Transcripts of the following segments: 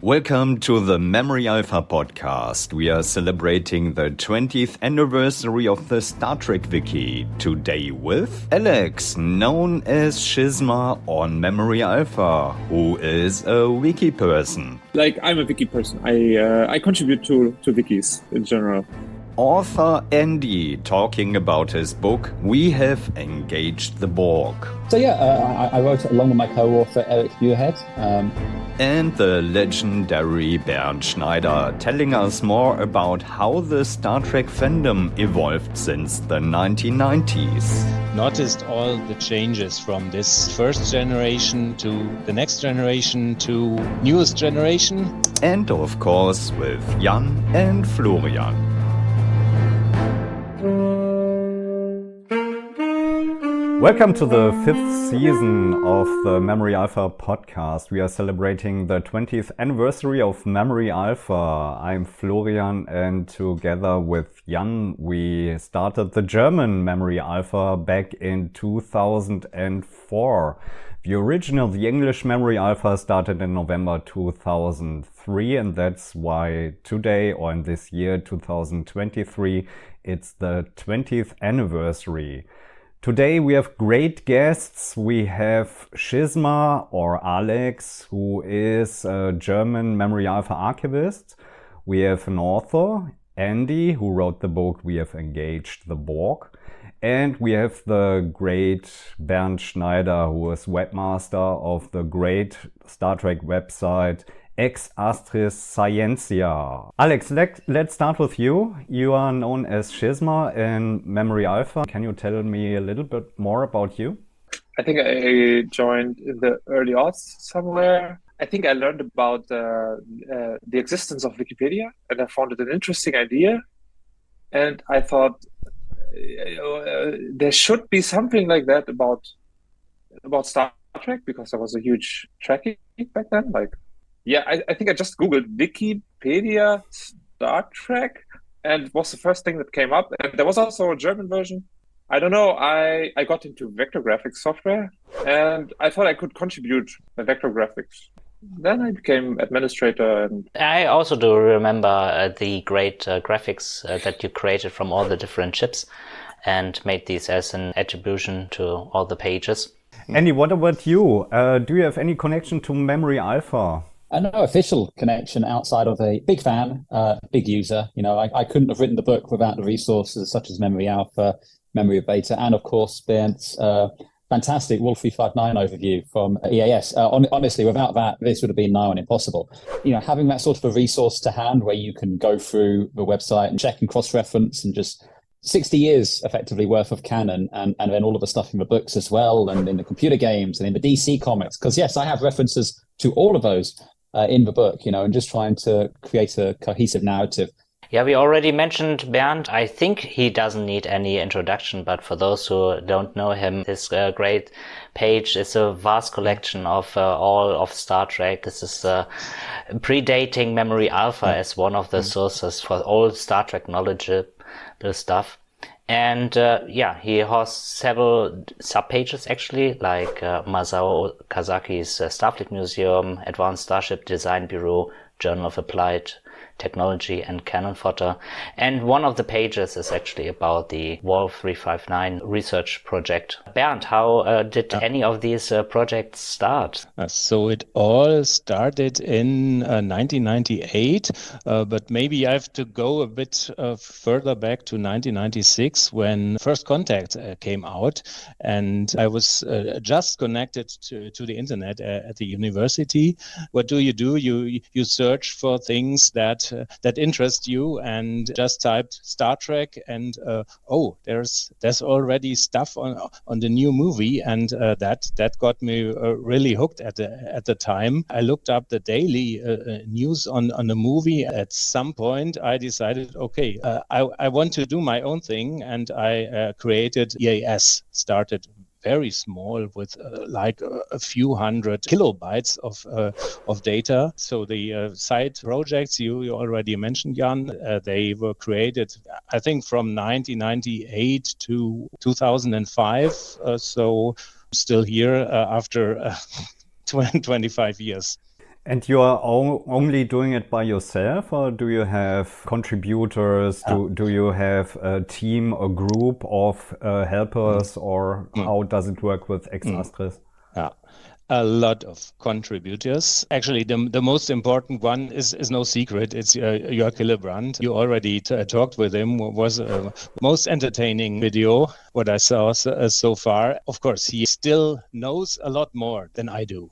Welcome to the Memory Alpha podcast. We are celebrating the 20th anniversary of the Star Trek Wiki. Today with Alex, known as Schisma on Memory Alpha, who is a wiki person. I'm a wiki person. I contribute to wikis in general. Author Andy talking about his book, We Have Engaged the Borg. I wrote it along with my co-author Eric Buerhead. And the legendary Bernd Schneider telling us more about how the Star Trek fandom evolved since the 1990s. Noticed all the changes from this first generation to the next generation to newest generation. And of course with Jan and Florian. Welcome to the 5th season of the Memory Alpha podcast. We are celebrating the 20th anniversary of Memory Alpha. I'm Florian, and together with Jan, we started the German Memory Alpha back in 2004. The original, the English Memory Alpha, started in November 2003, and that's why today, or in this year, 2023, it's the 20th anniversary. Today we have great guests. We have Schisma, or Alex, who is a German Memory Alpha archivist. We have an author, Andy, who wrote the book We Have Engaged the Borg. And we have the great Bernd Schneider, who is webmaster of the great Star Trek website Ex Astris Scientia. Alex, let's start with you. You are known as Schisma in Memory Alpha. Can you tell me a little bit more about you? I think I joined in the early aughts somewhere. I think I learned about the existence of Wikipedia, and I found it an interesting idea. And I thought there should be something like that about Star Trek, because I was a huge Trekkie back then. I think I just Googled Wikipedia Star Trek, and it was the first thing that came up. And there was also a German version. I don't know, I got into vector graphics software, and I thought I could contribute to vector graphics. Then I became administrator. And I also do remember the great graphics that you created from all the different chips and made these as an attribution to all the pages. Andy, what about you? Do you have any connection to Memory Alpha? No official connection outside of a big fan, big user. I couldn't have written the book without the resources such as Memory Alpha, Memory of Beta, and of course Bernd's fantastic Wolf 359 overview from EAS. Honestly, without that, this would have been nigh on impossible. Having that sort of a resource to hand where you can go through the website and check and cross-reference and just 60 years effectively worth of canon, and then all of the stuff in the books as well, and in the computer games and in the DC comics. Because yes, I have references to all of those in the book, and just trying to create a cohesive narrative. Yeah, we already mentioned Bernd. I think he doesn't need any introduction, but for those who don't know him, this great page is a vast collection of all of Star Trek. This is predating Memory Alpha as one of the sources for all Star Trek knowledge stuff. And he hosts several subpages actually, like Masao Okazaki's Starfleet Museum, Advanced Starship Design Bureau, Journal of Applied Technology, and Cannon Fodder. And one of the pages is actually about the Wolf 359 research project. Bernd, how did any of these projects start? So it all started in 1998, but maybe I have to go a bit further back to 1996 when First Contact came out, and I was just connected to the internet at the university. What do? You search for things that interest you, and just typed Star Trek, and there's already stuff on the new movie, and that got me really hooked at the time. I looked up the daily news on the movie. At some point, I decided, I want to do my own thing, and I created EAS. Started very small with a few hundred kilobytes of data. So the side projects you already mentioned, Jan, they were created, I think, from 1998 to 2005. So still here after 25 years. And you are only doing it by yourself, or do you have contributors? Do you have a team, a group of helpers, or how does it work with Ex Astris? Yeah. A lot of contributors. Actually, the most important one is no secret. It's Jörg Hillebrand. You already talked with him. Was most entertaining video what I saw so far. Of course, he still knows a lot more than I do.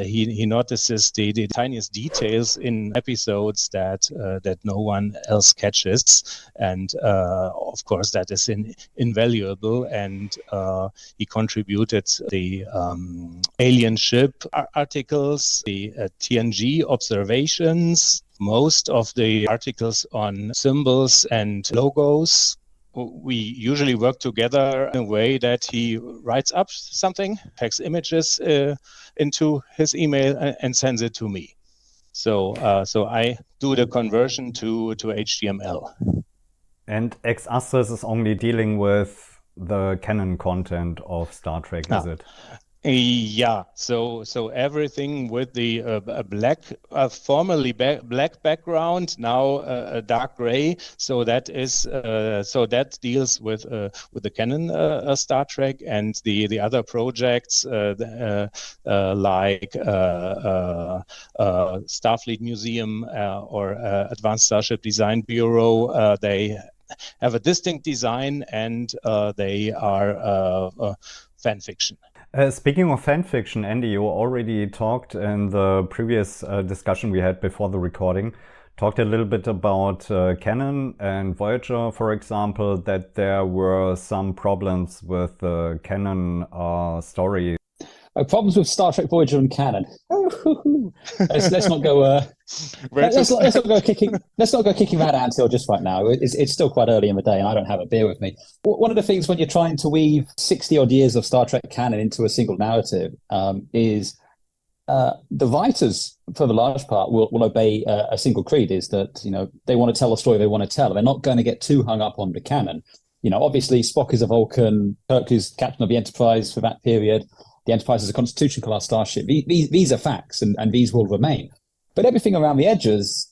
He notices the tiniest details in episodes that no one else catches, and of course that is invaluable. And he contributed the alien ship articles, the TNG observations, most of the articles on symbols and logos. We usually work together in a way that he writes up something, packs images into his email and sends it to me. So I do the conversion to HTML. And Ex Astris is only dealing with the canon content of Star Trek, is it? Yeah, so everything with the formerly black background, now a dark gray. So that deals with the canon Star Trek, and the other projects like Starfleet Museum or Advanced Starship Design Bureau. They have a distinct design, and they are fan fiction. Speaking of fan fiction, Andy, you already talked in the previous discussion we had before the recording, talked a little bit about Canon and Voyager, for example, that there were some problems with the Canon story. Problems with Star Trek Voyager and Canon. Let's not go. Let's not go kicking that anthill just right now. It's still quite early in the day, and I don't have a beer with me. One of the things when you're trying to weave 60 odd years of Star Trek canon into a single narrative is the writers, for the large part, will obey a single creed. Is that they want to tell a story they want to tell. They're not going to get too hung up on the canon. Obviously Spock is a Vulcan, Kirk is captain of the Enterprise for that period. The Enterprise is a Constitution-class starship. These are facts, and these will remain. But everything around the edges,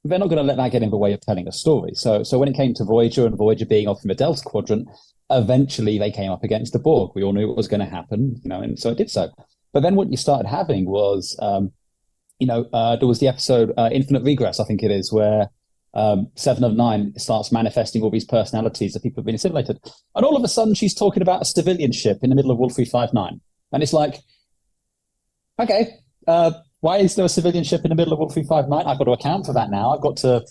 they're not going to let that get in the way of telling a story. So when it came to Voyager, and Voyager being off in the Delta Quadrant, eventually they came up against the Borg. We all knew it was going to happen, and so it did so. But then what you started having was, there was the episode Infinite Regress, I think it is, where 7 of 9 starts manifesting all these personalities that people have been assimilated. And all of a sudden, she's talking about a civilian ship in the middle of Wolf 359. And it's like, okay, why is there a civilian ship in the middle of Wolf 359? I've got to account for that now. I've got to,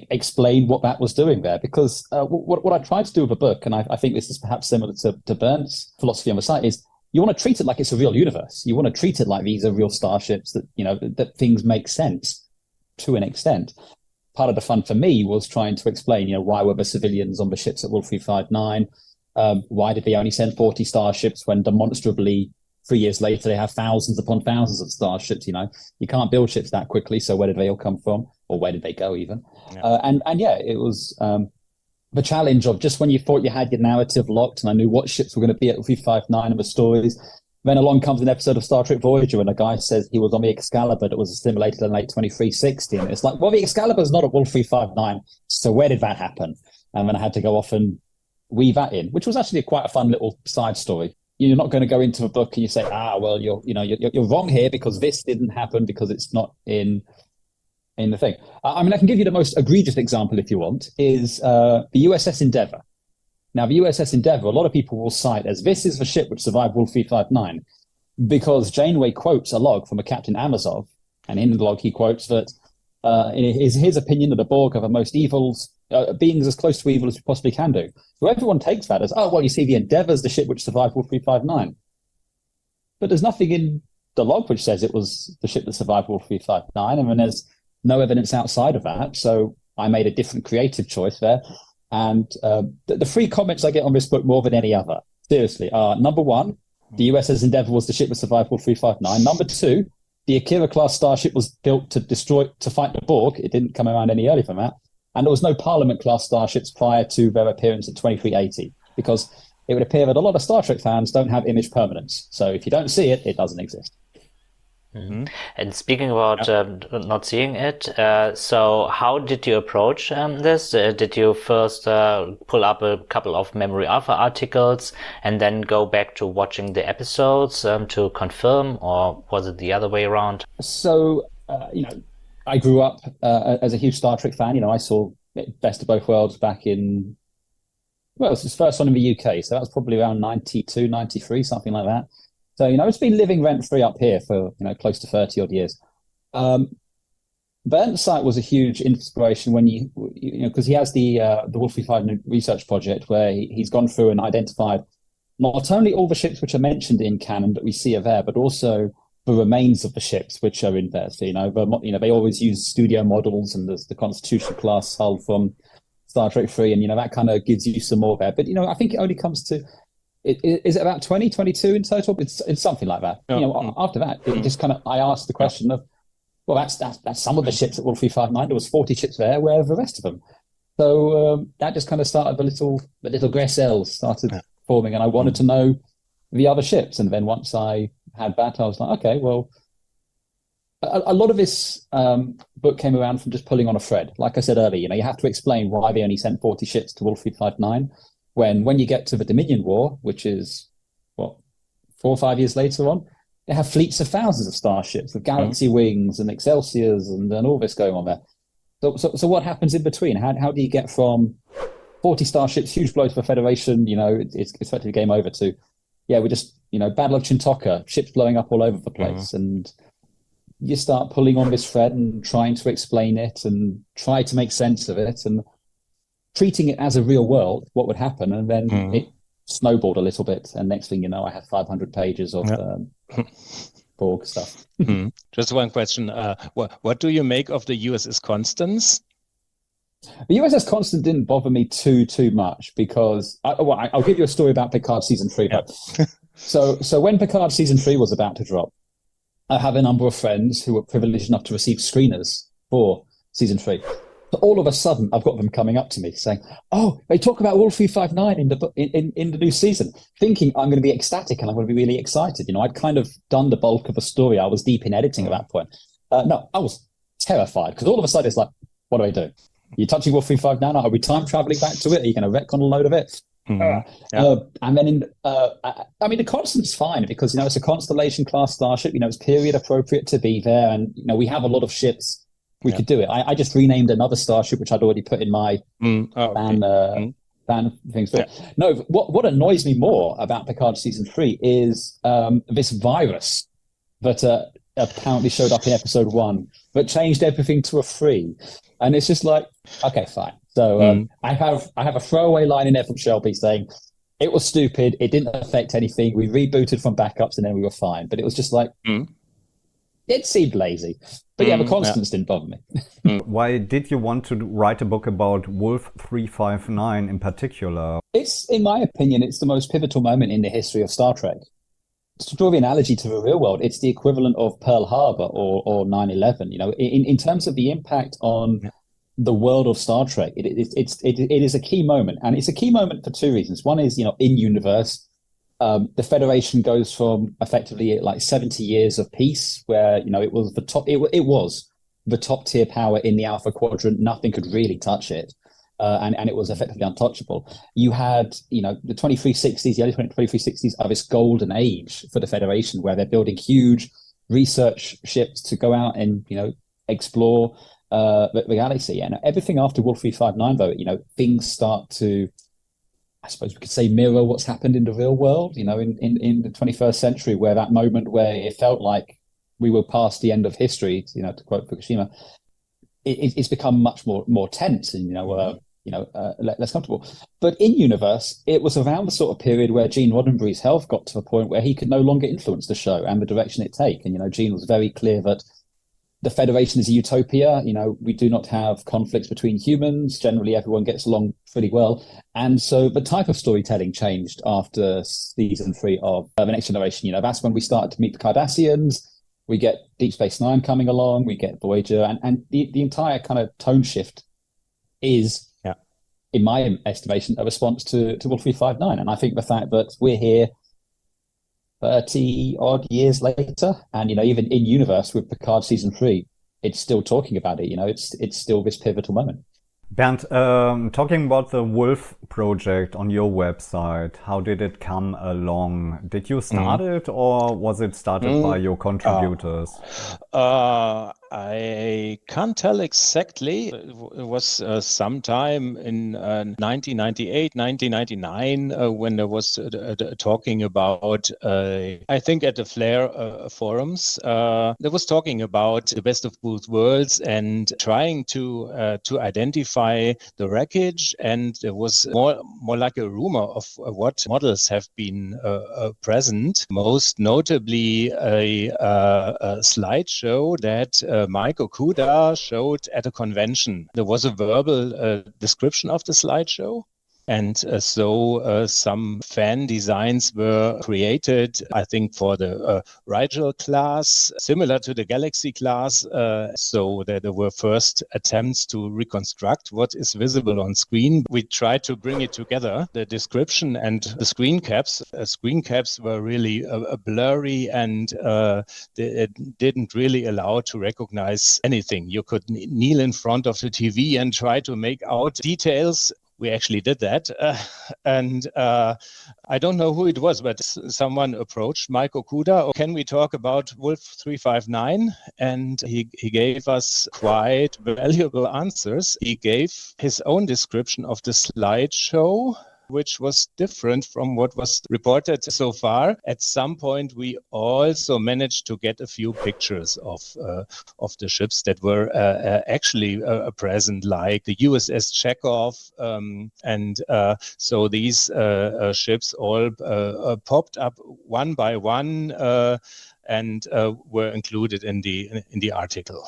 explain what that was doing there. Because what I tried to do with the book, and I think this is perhaps similar to Bernd's philosophy on the site, is you want to treat it like it's a real universe. You want to treat it like these are real starships, that, that things make sense to an extent. Part of the fun for me was trying to explain, why were the civilians on the ships at Wolf 359? Why did they only send 40 starships when demonstrably 3 years later they have thousands upon thousands of starships? You can't build ships that quickly. So where did they all come from, or where did they go even? Yeah. It was the challenge of just when you thought you had your narrative locked, and I knew what ships were going to be at 359 and the stories. Then along comes an episode of Star Trek Voyager, and a guy says he was on the Excalibur that was assimilated in late 2360, and it's like, well, the Excalibur's not at Wolf 359, so where did that happen? And then I had to go off and weave that in, which was actually quite a fun little side story. You're not going to go into a book and you say, well, you're wrong here because this didn't happen because it's not in the thing. I can give you the most egregious example if you want, is the USS Endeavour. Now, the USS Endeavour, a lot of people will cite as this is the ship which survived Wolf 359 because Janeway quotes a log from a Captain Amazov, and in the log he quotes that in his opinion that the Borg are the most evils, beings as close to evil as we possibly can do. So everyone takes that as, you see, the Endeavour's the ship which survived Wolf 359. But there's nothing in the log which says it was the ship that survived Wolf 359, and then there's no evidence outside of that. So I made a different creative choice there. And the 3 comments I get on this book more than any other, seriously, are number 1, the USS Endeavour was the ship that survived Wolf 359. Number 2, the Akira-class starship was built to fight the Borg. It didn't come around any earlier than that. And there was no Parliament-class starships prior to their appearance in 2380, because it would appear that a lot of Star Trek fans don't have image permanence. So if you don't see it, it doesn't exist. And speaking about not seeing it, so how did you approach this? Did you first pull up a couple of Memory Alpha articles and then go back to watching the episodes to confirm, or was it the other way around? So, I grew up as a huge Star Trek fan. I saw Best of Both Worlds back in, well, it was his first one in the UK. So that was probably around 92, 93, something like that. So, it's been living rent-free up here for, close to 30 odd years. Bernd's site was a huge inspiration when because he has the Wolfie 5 research project where he's gone through and identified not only all the ships which are mentioned in canon that we see are there, but also the remains of the ships which are in there. So, they always use studio models, and there's the Constitution class hull from Star Trek 3, and, that kind of gives you some more there. But, I think it only comes to, is it about 20, 22 in total? It's something like that. After that, it just kind of, I asked the question of, well, that's some of the ships at Wolfie 5.9. There was 40 ships there. Where are the rest of them? So that just kind of started the little grey cells started forming, and I wanted to know the other ships. And then once I had that, I was like, okay, well, a lot of this book came around from just pulling on a thread. Like I said earlier, you have to explain why they only sent 40 ships to Wolfie 5.9. When you get to the Dominion War, which is, 4 or 5 years later on, they have fleets of thousands of starships with Galaxy Wings and Excelsiors and all this going on there. So what happens in between? How do you get from 40 starships, huge blow to the Federation, it's effectively game over, to, we're just, Battle of Chintoka, ships blowing up all over the place. And you start pulling on this thread and trying to explain it and try to make sense of it and treating it as a real world, what would happen. And then it snowballed a little bit. And next thing you know, I have 500 pages of Borg stuff. Just one question. What do you make of the USS Constance? The USS Constance didn't bother me too much because I'll give you a story about Picard season 3. But so when Picard season 3 was about to drop, I have a number of friends who were privileged enough to receive screeners for season 3. So all of a sudden, I've got them coming up to me saying, "Oh, they talk about Wolfie 5.9 in the new season," thinking I'm going to be ecstatic and I'm going to be really excited. I'd kind of done the bulk of the story. I was deep in editing at that point. No, I was terrified because all of a sudden it's like, what do I do? You're touching Wolfie 5.9. Are we time traveling back to it? Are you going to retcon a load of it? And then the Constance's fine because it's a Constellation class starship. It's period appropriate to be there, and we have a lot of ships. We could do it. I just renamed another starship, which I'd already put in my ban things. But no, what annoys me more about Picard season 3 is this virus that apparently showed up in episode 1, but changed everything to a 3. And it's just like, okay, fine. So I have a throwaway line in there from Shelby saying, it was stupid, it didn't affect anything, we rebooted from backups and then we were fine. But it was just like, it seemed lazy. But the Constance didn't bother me. Why did you want to write a book about Wolf 359 in particular? It's, in my opinion, it's the most pivotal moment in the history of Star Trek. To draw the analogy to the real world, it's the equivalent of Pearl Harbor or 9/11. In terms of the impact on the world of Star Trek, it is a key moment, and it's a key moment for 2 reasons. One is, in universe, the Federation goes from effectively like 70 years of peace, where it was the top. It was the top tier power in the Alpha Quadrant. Nothing could really touch it. And it was effectively untouchable. You had, the 2360s, the early 2360s are this golden age for the Federation, where they're building huge research ships to go out and, explore the galaxy. And everything after Wolfie 5.9, though, things start to, I suppose we could say, mirror what's happened in the real world, in the 21st century, where that moment where it felt like we were past the end of history, to quote Fukushima, it's become much more tense and, less comfortable. But in universe, it was around the sort of period where Gene Roddenberry's health got to the point where he could no longer influence the show and the direction it take. And, Gene was very clear that the Federation is a utopia. We do not have conflicts between humans. Generally, everyone gets along pretty well. And so the type of storytelling changed after season 3 of The Next Generation. That's when we started to meet the Cardassians. We get Deep Space Nine coming along. We get Voyager. And the entire kind of tone shift is, in my estimation, a response to Wolfie 5.9. And I think the fact that we're here 30 odd years later. And, even in universe with Picard season 3, it's still talking about it. It's still this pivotal moment. Bernd, talking about the Wolf project on your website, how did it come along? Did you start it, or was it started by your contributors? I can't tell exactly. It was sometime in 1998, 1999, when there was talking about, I think at the Flair forums, there was talking about the best of both worlds and trying to identify the wreckage. And there was more like a rumor of what models have been present, most notably a slideshow that Mike Okuda showed at a convention. There was a verbal description of the slideshow. And so some fan designs were created, I think, for the Rigel class, similar to the Galaxy class. So there were first attempts to reconstruct what is visible on screen. We tried to bring it together, the description and the screen caps. Screen caps were really blurry and it didn't really allow to recognize anything. You could kneel in front of the TV and try to make out details. We actually did that. And I don't know who it was, but someone approached Mike Okuda. Can we talk about Wolf 359? And he gave us quite valuable answers. He gave his own description of the slideshow, which was different from what was reported so far. At some point, we also managed to get a few pictures of the ships that were actually present, like the USS Chekhov. So these ships all popped up one by one and were included in the article.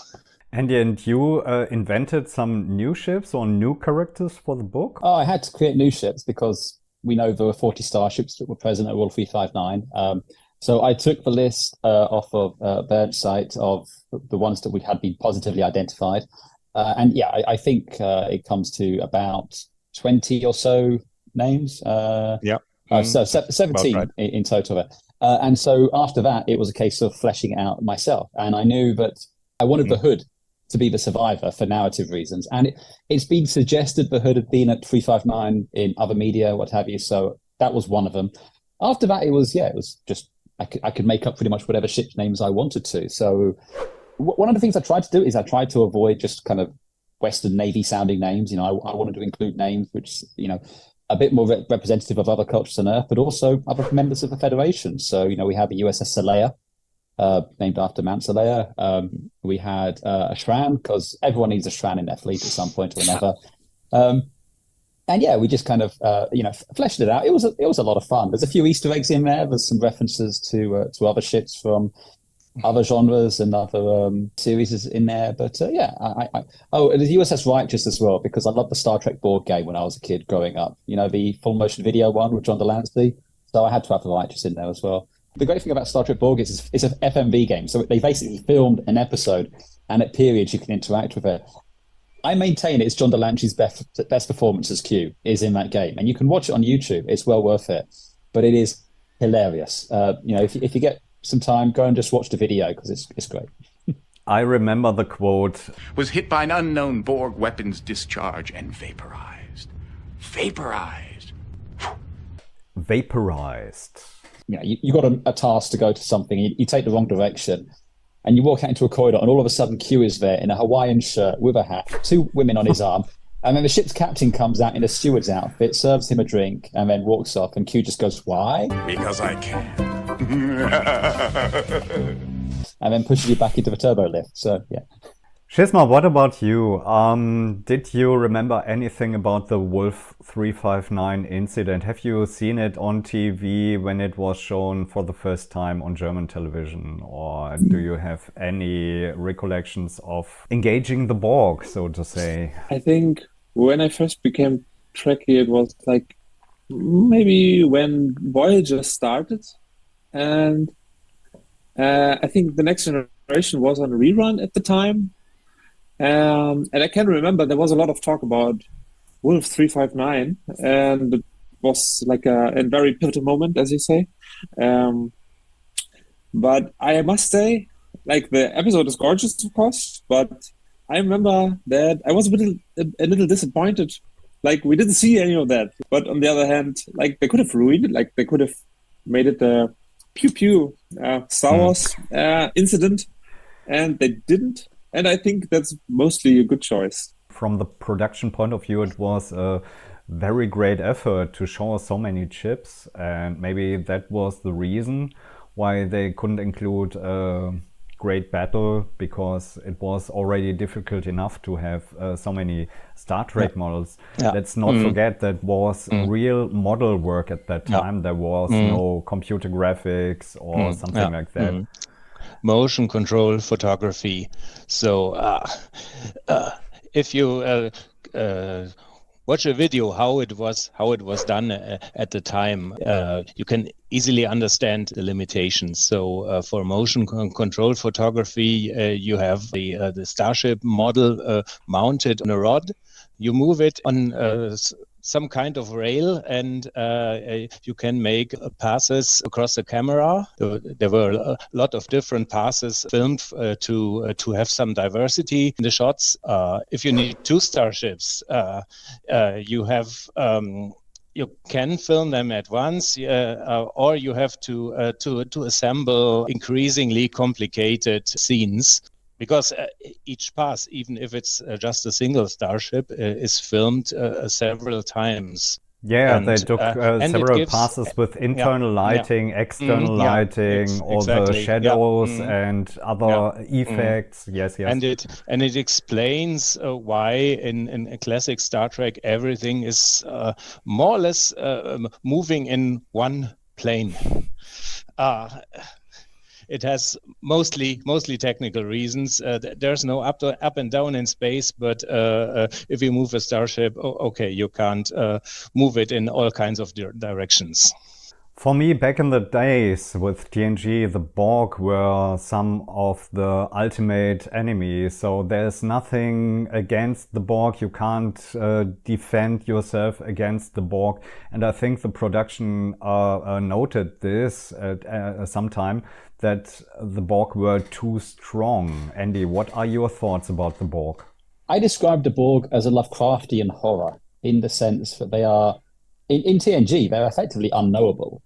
Andy, and you invented some new ships or new characters for the book? Oh, I had to create new ships because we know there were 40 starships that were present at Wolf 359. So I took the list off of Bernd's site of the ones that we had been positively identified. I think it comes to about 20 or so names. So 17 right. in total. And so after that, it was a case of fleshing out myself. And I knew that I wanted the Hood to be the survivor for narrative reasons. And it's been suggested the Hood had been at 359 in other media, what have you. So that was one of them. After that, it was just, I could make up pretty much whatever ship names I wanted to. So one of the things I tried to do is I tried to avoid just kind of Western Navy sounding names. I wanted to include names which, a bit more representative of other cultures on Earth, but also other members of the Federation. So, we had the USS Saleya, named after Mount Saleya. We had a Shran, because everyone needs a Shran in their fleet at some point or another. We just kind of fleshed it out. It was a lot of fun. There's a few Easter eggs in there. There's some references to other ships from other genres and other series in there. But and the USS Righteous as well, because I loved the Star Trek board game when I was a kid growing up. The full motion video one with John Delancey. So I had to have the Righteous in there as well. The great thing about Star Trek Board is it's an FMV game. So they basically filmed an episode, and at periods you can interact with it. I maintain it's John Delancey's best performance as Q is in that game. And you can watch it on YouTube. It's well worth it. But it is hilarious. If you get some time, go and just watch the video because it's great. I remember the quote. Was hit by an unknown Borg weapons discharge and vaporized. Vaporized. You got a task to go to something, you take the wrong direction, and you walk out into a corridor, and all of a sudden Q is there in a Hawaiian shirt with a hat, 2 women on his arm, and then the ship's captain comes out in a steward's outfit, serves him a drink, and then walks off, and Q just goes, "Why?" Because I can. And then pushes you back into the turbo lift. So, yeah. Shizma, what about you? Did you remember anything about the Wolf 359 incident? Have you seen it on TV when it was shown for the first time on German television? Or do you have any recollections of engaging the Borg, so to say? I think when I first became Trekkie, it was like maybe when Voyager started. And I think The Next Generation was on rerun at the time. And I can remember there was a lot of talk about Wolf 359, and it was like a very pivotal moment, as you say. But I must say, like the episode is gorgeous, of course, but I remember that I was a little disappointed. Like we didn't see any of that. But on the other hand, like they could have ruined it. Like they could have made it a pew pew Star Wars incident, and they didn't. And I think that's mostly a good choice. From the production point of view, it was a very great effort to show us so many chips, and maybe that was the reason why they couldn't include a great battle, because it was already difficult enough to have so many Star Trek models. Let's not forget that was real model work at that time. There was no computer graphics or something like that. Motion control photography. So if you watch a video how it was done at the time, you can easily understand the limitations. So for motion control photography, you have the Starship model mounted on a rod. You move it on some kind of rail, and you can make passes across the camera. There were a lot of different passes filmed to have some diversity in the shots. If you need two starships, you have you can film them at once, or you have to assemble increasingly complicated scenes. Because each pass, even if it's just a single starship, is filmed several times. Yeah, they took several passes with internal lighting, external lighting, all the shadows and other effects. Yes. And it explains why in a classic Star Trek everything is more or less moving in one plane. It has mostly technical reasons. There's no up and down in space, but if you move a starship, okay, you can't move it in all kinds of directions. For me, back in the days with TNG, the Borg were some of the ultimate enemies. So there's nothing against the Borg. You can't defend yourself against the Borg. And I think the production noted this at some time, that the Borg were too strong. Andy, what are your thoughts about the Borg? I describe the Borg as a Lovecraftian horror, in the sense that they are, in TNG, they're effectively unknowable.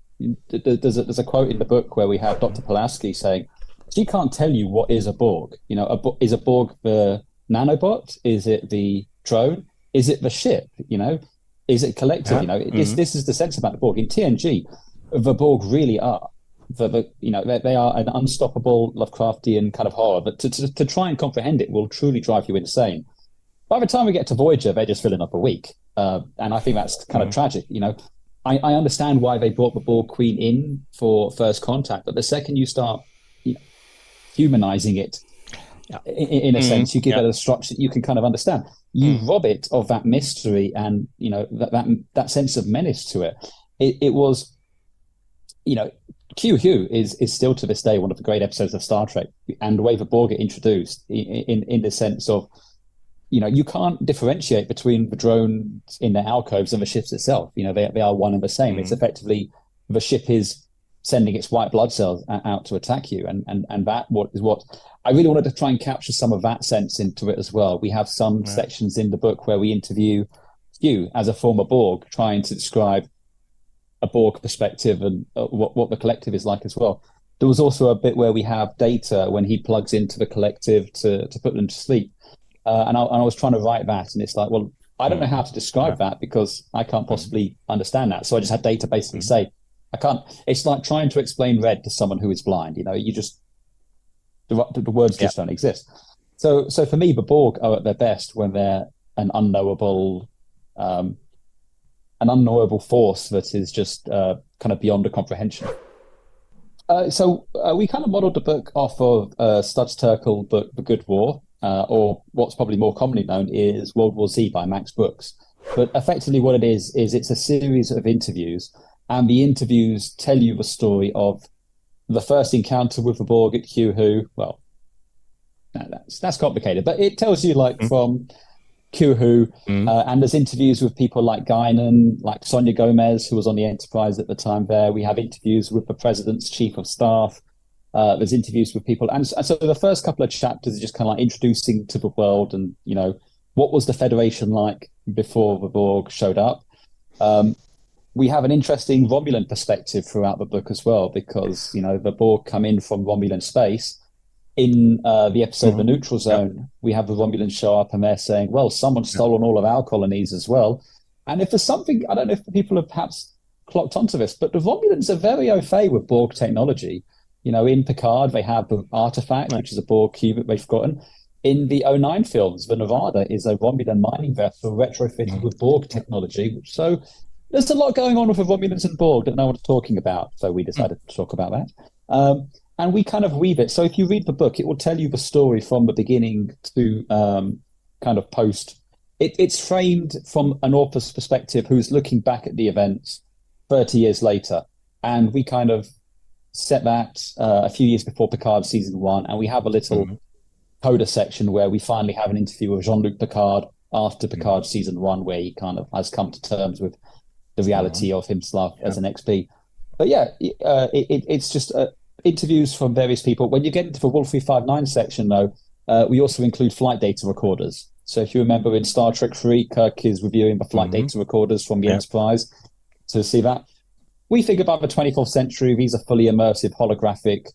There's a quote in the book where we have Dr. Pulaski saying, she can't tell you what is a Borg. You know, is a Borg the nanobot? Is it the drone? Is it the ship? You know, is it collective? You know, this is the sense about the Borg. In TNG, the Borg really are. They are an unstoppable Lovecraftian kind of horror, but to try and comprehend it will truly drive you insane. By the time we get to Voyager, they're just filling up a week, and I think that's kind of tragic. You know, I understand why they brought the Borg Queen in for First Contact, but the second you start humanizing it, in a sense, you give it a structure you can kind of understand. You rob it of that mystery and that sense of menace to it. It was, Q-Hugh is still to this day one of the great episodes of Star Trek, and the way the Borg are introduced in the sense of, you can't differentiate between the drones in their alcoves and the ships itself. They are one and the same. It's effectively the ship is sending its white blood cells out to attack you, and that is what I really wanted to try and capture some of that sense into it as well. We have some sections in the book where we interview Q as a former Borg, trying to describe a Borg perspective and what the collective is like as well. There was also a bit where we have Data when he plugs into the collective to put them to sleep. And I was trying to write that, and it's like, well, I don't know how to describe that because I can't possibly understand that. So I just had Data basically say, I can't. It's like trying to explain red to someone who is blind. You just the words just don't exist. So for me, the Borg are at their best when they're an unknowable force that is just kind of beyond a comprehension. So we kind of modeled the book off of Studs Terkel book, The Good War, or what's probably more commonly known is World War Z by Max Brooks. But effectively what it is it's a series of interviews, and the interviews tell you the story of the first encounter with the Borg at Q-Who. Well, that's complicated, but it tells you from Q-Who, and there's interviews with people like Guinan, like Sonia Gomez, who was on the Enterprise at the time there. We have interviews with the President's Chief of Staff, There's interviews with people, and so the first couple of chapters are just kind of like introducing to the world, and what was the Federation like before the Borg showed up. We have an interesting Romulan perspective throughout the book as well, because the Borg come in from Romulan space. In the episode of the Neutral Zone, we have the Romulans show up, and they're saying, "Well, someone's stolen all of our colonies as well." And if there's something, I don't know if people have perhaps clocked onto this, but the Romulans are very au fait with Borg technology. In Picard, they have the artifact, which is a Borg cube that they've gotten. In the 09 films, the Nevada is a Romulan mining vessel retrofitted with Borg technology. So there's a lot going on with the Romulans and Borg that no one's talking about. So we decided to talk about that. And we kind of weave it. So if you read the book, it will tell you the story from the beginning to kind of post. It's framed from an author's perspective who's looking back at the events 30 years later. And we kind of set that a few years before Picard season 1, and we have a little coda section where we finally have an interview with Jean-Luc Picard after Picard season 1, where he kind of has come to terms with the reality of himself as an XP. But yeah, it's just interviews from various people. When you get into the Wolf 359 section, though, we also include flight data recorders. So if you remember in Star Trek 3, Kirk is reviewing the flight data recorders from the Enterprise to see that. We think about the 24th century, these are fully immersive holographic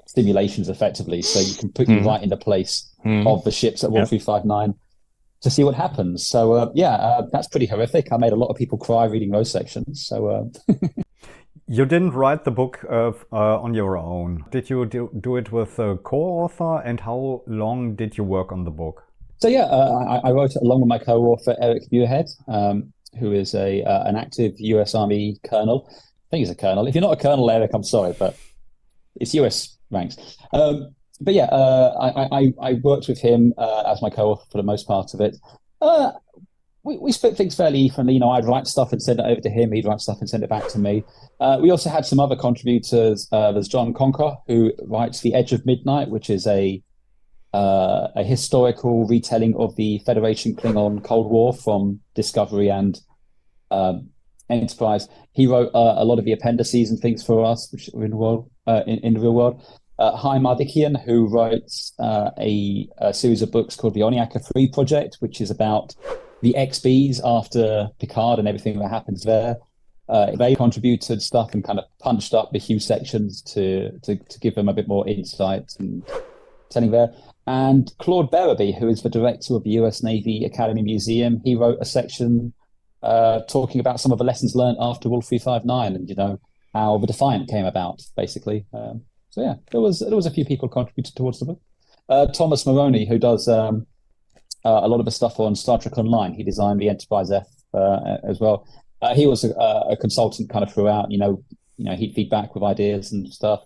simulations effectively. So you can put you right in the place of the ships at Wolf 359 to see what happens. So that's pretty horrific. I made a lot of people cry reading those sections. So you didn't write the book on your own. Did you do it with a co-author, and how long did you work on the book? So I wrote it along with my co-author Eric Muirhead, who is an active US Army colonel. I think he's a colonel. If you're not a colonel, Eric, I'm sorry, but it's US ranks. But yeah, I worked with him as my co-author for the most part of it. We split things fairly evenly. I'd write stuff and send it over to him. He'd write stuff and send it back to me. We also had some other contributors. There's John Conker, who writes The Edge of Midnight, which is a historical retelling of the Federation Klingon Cold War from Discovery and Enterprise. He wrote a lot of the appendices and things for us, which are in the world, in the real world. Chaim Ardikian, who writes a series of books called the Oniaka 3 Project, which is about the XBs after Picard and everything that happens there. They contributed stuff and kind of punched up the Hugh sections to give them a bit more insight and telling there. And Claude Berraby, who is the director of the US Navy Academy Museum, he wrote a section talking about some of the lessons learned after Wolf 359 and, how the Defiant came about, basically. So yeah, there was a few people contributed towards the book. Thomas Maroney, who does a lot of the stuff on Star Trek Online, he designed the Enterprise F as well. He was a consultant kind of throughout. He'd feed back with ideas and stuff.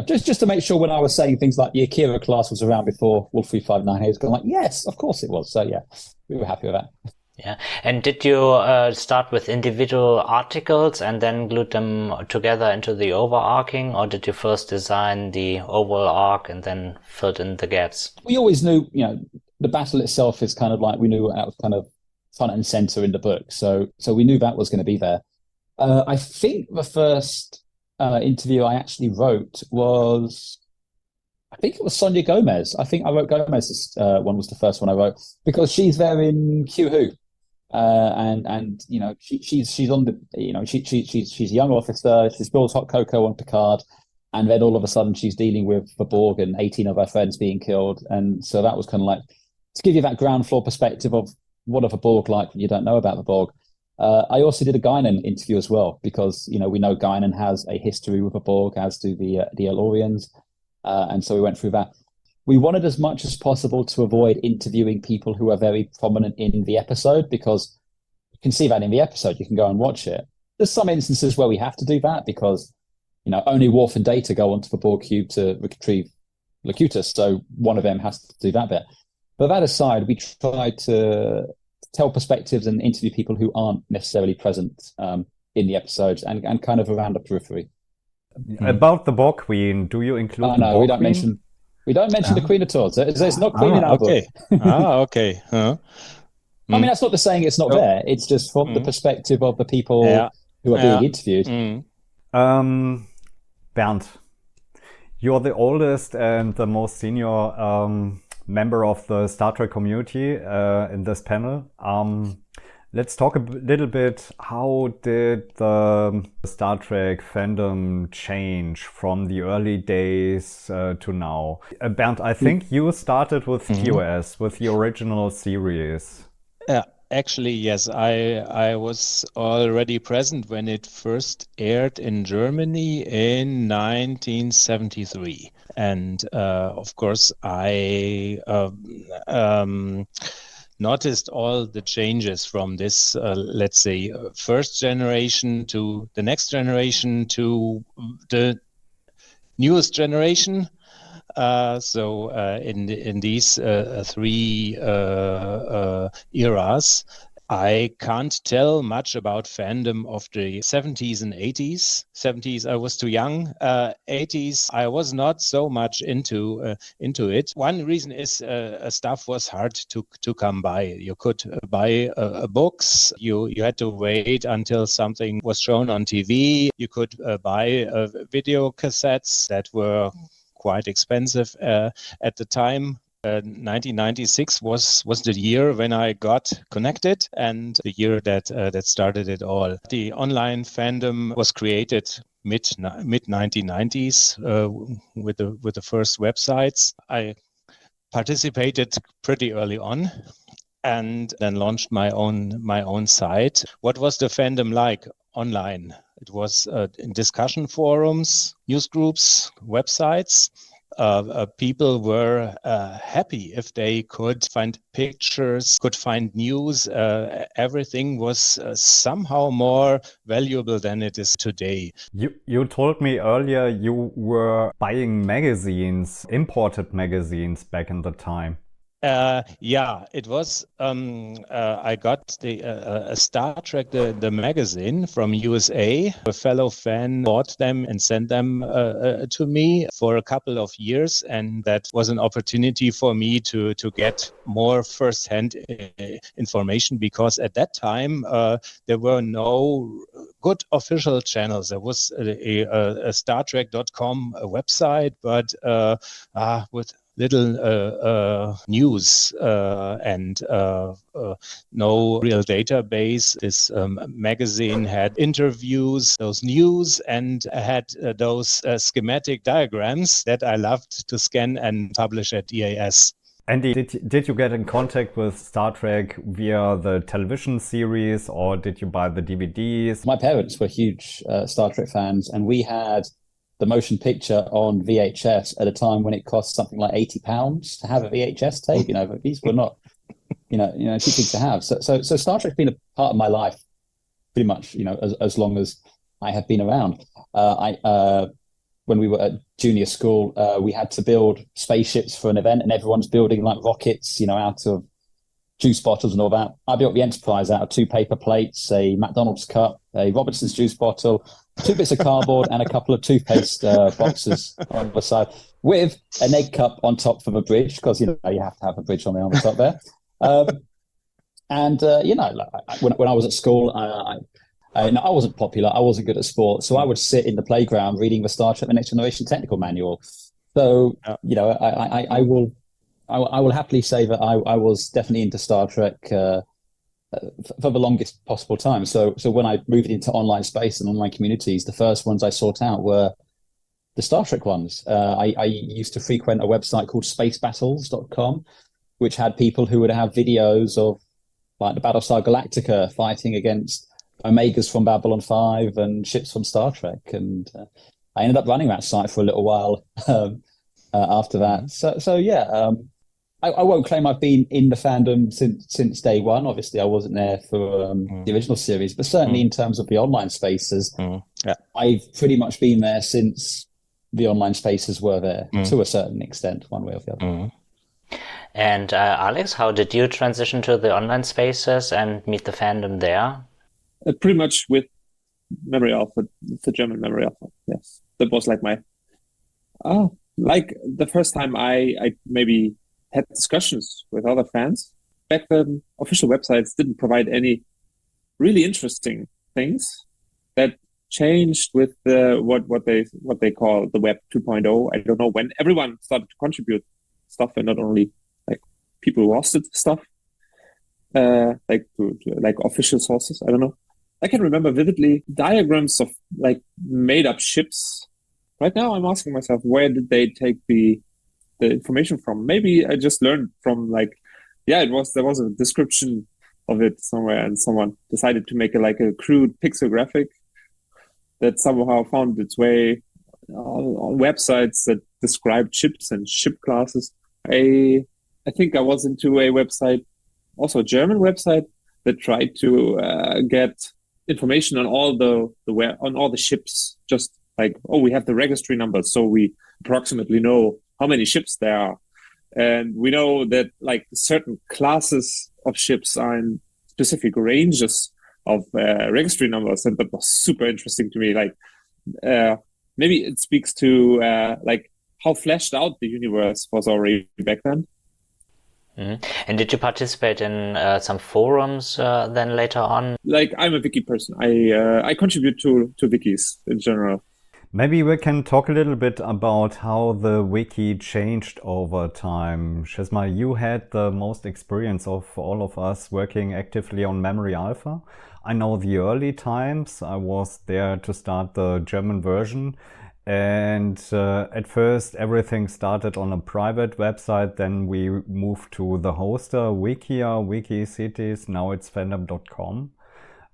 Just to make sure when I was saying things like the Akira class was around before Wolf 359, he was going like, yes, of course it was. So yeah, we were happy with that. Yeah. And did you start with individual articles and then glue them together into the overarching, or did you first design the overall arc and then filled in the gaps? We always knew, the battle itself is kind of like, we knew that was kind of front and center in the book. So we knew that was going to be there. I think the first interview I actually wrote was, I think it was Sonia Gomez. I think I wrote Gomez's one was the first one I wrote, because she's there in Q-Who. And she's on the she's a young officer. She spills hot cocoa on Picard, and then all of a sudden she's dealing with the Borg and 18 of her friends being killed. And so that was kind of like to give you that ground floor perspective of what are the Borg like when you don't know about the Borg. I also did a Guinan interview as well, because we know Guinan has a history with the Borg, as do the El-Aurians, and so we went through that. We wanted as much as possible to avoid interviewing people who are very prominent in the episode, because you can see that in the episode. You can go and watch it. There's some instances where we have to do that because, only Worf and Data go onto the Borg cube to retrieve Locutus, so one of them has to do that bit. But that aside, we tried to tell perspectives and interview people who aren't necessarily present in the episodes and kind of around the periphery. About the Borg Queen, do you include the Borg we don't Queen? mention... We don't mention the Queen at all. There's not Queen in our book. Okay. I mean, that's not to saying it's not there. It's just from the perspective of the people who are being interviewed. Bernd, You're the oldest and the most senior member of the Star Trek community in this panel. Let's talk a little bit, how did the Star Trek fandom change from the early days to now? Bernd, I think you started with TOS, with the original series. Yeah, actually, yes. I was already present when it first aired in Germany in 1973. And of course, I noticed all the changes from this, let's say, first generation to the next generation to the newest generation. So in these three eras, I can't tell much about fandom of the 70s and 80s. 70s, I was too young. 80s, I was not so much into it. One reason is stuff was hard to come by. You could buy books. You had to wait until something was shown on TV. You could buy video cassettes that were quite expensive at the time. 1996 was the year when I got connected, and the year that started it all. The online fandom was created mid 1990s with the first websites. I participated pretty early on, and then launched my own site. What was the fandom like online? It was in discussion forums, news groups, websites. People were happy if they could find pictures, could find news. Everything was somehow more valuable than it is today. You told me earlier you were buying magazines, imported magazines back in the time. Yeah, it was. I got the Star Trek, the magazine from USA. A fellow fan bought them and sent them to me for a couple of years, and that was an opportunity for me to get more firsthand information, because at that time there were no good official channels. There was a StarTrek.com website, but with little news and no real database. This magazine had interviews, those news, and had those schematic diagrams that I loved to scan and publish at EAS. Andy, did you get in contact with Star Trek via the television series, or did you buy the DVDs? My parents were huge Star Trek fans, and we had the motion picture on VHS at a time when it cost something like £80 to have a VHS tape. But these were not, cheap things to have. So Star Trek's been a part of my life pretty much, as long as I have been around. When we were at junior school, we had to build spaceships for an event, and everyone's building like rockets, out of juice bottles and all that. I built the Enterprise out of 2 paper plates, a McDonald's cup, a Robinson's juice bottle, 2 bits of cardboard, and a couple of toothpaste boxes on the side, with an egg cup on top for the bridge, because you have to have a bridge on the top there. When I was at school, I wasn't popular. I wasn't good at sport, so I would sit in the playground reading the Star Trek: The Next Generation technical manual. So I will happily say that I was definitely into Star Trek for the longest possible time. So when I moved into online space and online communities, the first ones I sought out were the Star Trek ones. I used to frequent a website called spacebattles.com, which had people who would have videos of like the Battlestar Galactica fighting against Omegas from Babylon 5 and ships from Star Trek. And I ended up running that site for a little while after that. I won't claim I've been in the fandom since day one. Obviously, I wasn't there for the original series, but certainly in terms of the online spaces, I've pretty much been there since the online spaces were there to a certain extent, one way or the other. And Alex, how did you transition to the online spaces and meet the fandom there? Pretty much with Memory Alpha, the German Memory Alpha. Yes, that was like like the first time I maybe had discussions with other fans. Back then, official websites didn't provide any really interesting things that changed with what they call the Web 2.0. I don't know when everyone started to contribute stuff, and not only like people who hosted stuff, like to like official sources. I don't know. I can remember vividly diagrams of like made up ships. Right now, I'm asking myself, where did they take the information from? Maybe I just learned from like, yeah, there was a description of it somewhere, and someone decided to make a crude pixel graphic that somehow found its way on websites that described ships and ship classes. I think I was into a website, also a German website, that tried to get information on all the ships. Just like, oh, we have the registry numbers, so we approximately know how many ships there are, and we know that like certain classes of ships are in specific ranges of registry numbers, and that was super interesting to me. Like, maybe it speaks to like how fleshed out the universe was already back then. Mm-hmm. And did you participate in some forums then later on? Like, I'm a wiki person. I contribute to wikis in general. Maybe we can talk a little bit about how the wiki changed over time. Shizma, you had the most experience of all of us working actively on Memory Alpha. I know the early times. I was there to start the German version. And at first, everything started on a private website. Then we moved to the hoster, Wikia, Wikicities. Now it's fandom.com.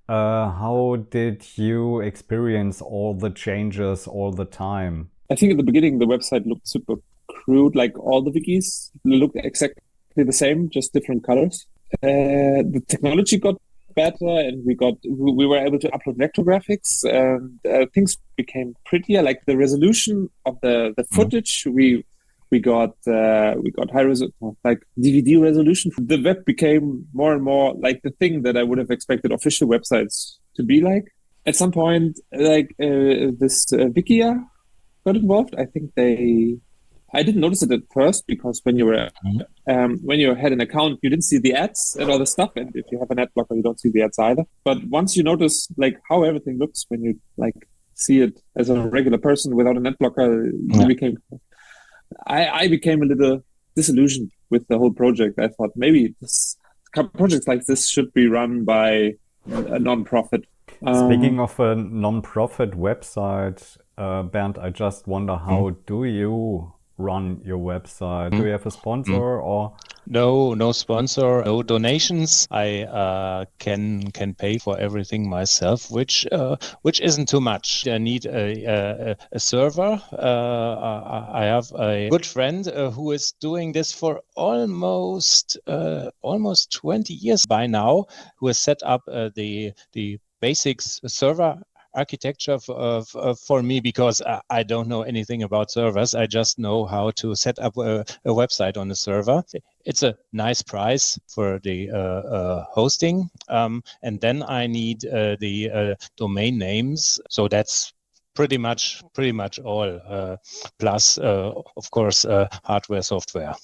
How did you experience all the changes all the time? I think at the beginning, the website looked super crude, like all the wikis looked exactly the same, just different colors. The technology got better, and we were able to upload vector graphics, and things became prettier. Like the resolution of the footage, we got high resolution, like DVD resolution. The web became more and more like the thing that I would have expected official websites to be like. At some point, like this Wikia got involved. I think I didn't notice it at first, because when you had an account, you didn't see the ads and all the stuff. And if you have an ad blocker, you don't see the ads either. But once you notice like how everything looks when you like see it as a regular person without an ad blocker, I became a little disillusioned with the whole project. I thought maybe projects like this should be run by a non-profit. Speaking of a non-profit website, Bernd, I just wonder, how do you run your website? Do you have a sponsor or? No sponsor, no donations. I can pay for everything myself, which isn't too much. I need a server. I have a good friend who is doing this for almost 20 years by now, who has set up the basics server architecture for me, because I don't know anything about servers. I just know how to set up a website on a server. It's a nice price for the hosting, and then I need the domain names. So that's pretty much all. Plus, of course, hardware, software.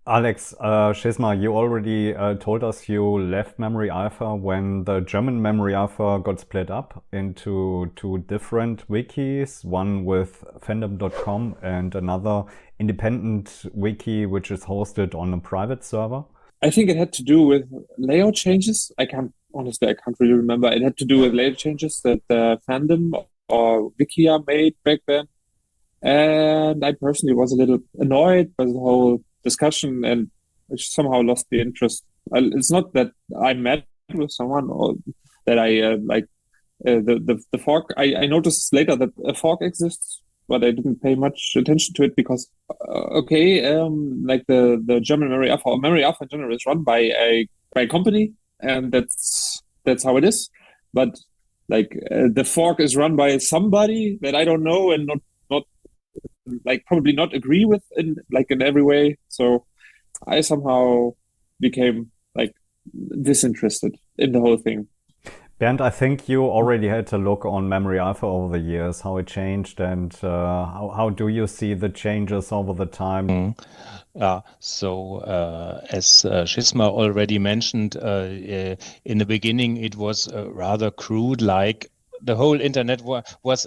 Alex, Shizma, you already told us you left Memory Alpha when the German Memory Alpha got split up into two different wikis, one with fandom.com and another independent wiki which is hosted on a private server. I think it had to do with layout changes. I can't really remember. It had to do with layout changes that Fandom or Wikia made back then. And I personally was a little annoyed by the whole discussion, and I somehow lost the interest. It's not that I'm mad with someone or that I like the fork. I noticed later that a fork exists, but I didn't pay much attention to it because like the German Memory Alpha or Memory Alpha in general is run by a company, and that's how it is. But like the fork is run by somebody that I don't know and not like probably not agree with in every way. So I somehow became like disinterested in the whole thing. Bernd, I think you already had a look on Memory Alpha over the years, how it changed, and how do you see the changes over the time? So as Shizma already mentioned, in the beginning it was rather crude, like the whole internet was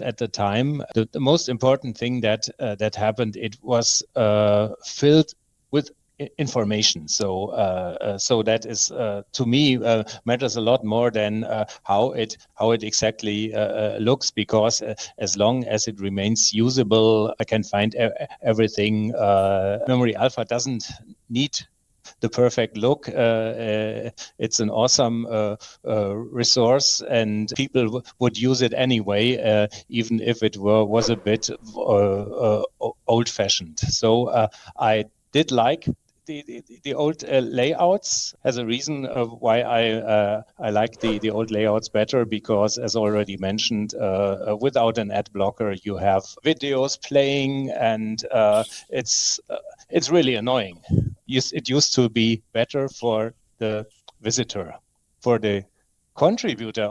at the time the most important thing that happened. It was filled with information. So that is to me matters a lot more than how it exactly looks, because as long as it remains usable, I can find everything. Memory Alpha doesn't need the perfect look. It's an awesome resource, and people would use it anyway, even if it was a bit old-fashioned. So I did like the old layouts. As a reason of why I like the old layouts better, because as already mentioned, without an ad blocker, you have videos playing, and it's really annoying. It used to be better for the visitor. For the contributor,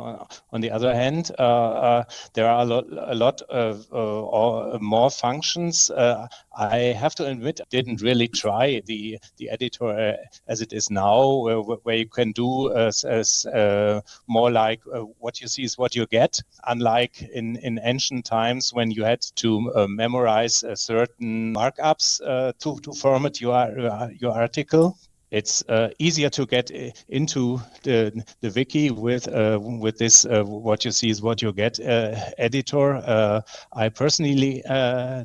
on the other hand, there are a lot of more functions. I have to admit, I didn't really try the editor as it is now, where you can do more like what you see is what you get, unlike in ancient times when you had to memorize certain markups to format your article. It's easier to get into the wiki with this what you see is what you get editor. I personally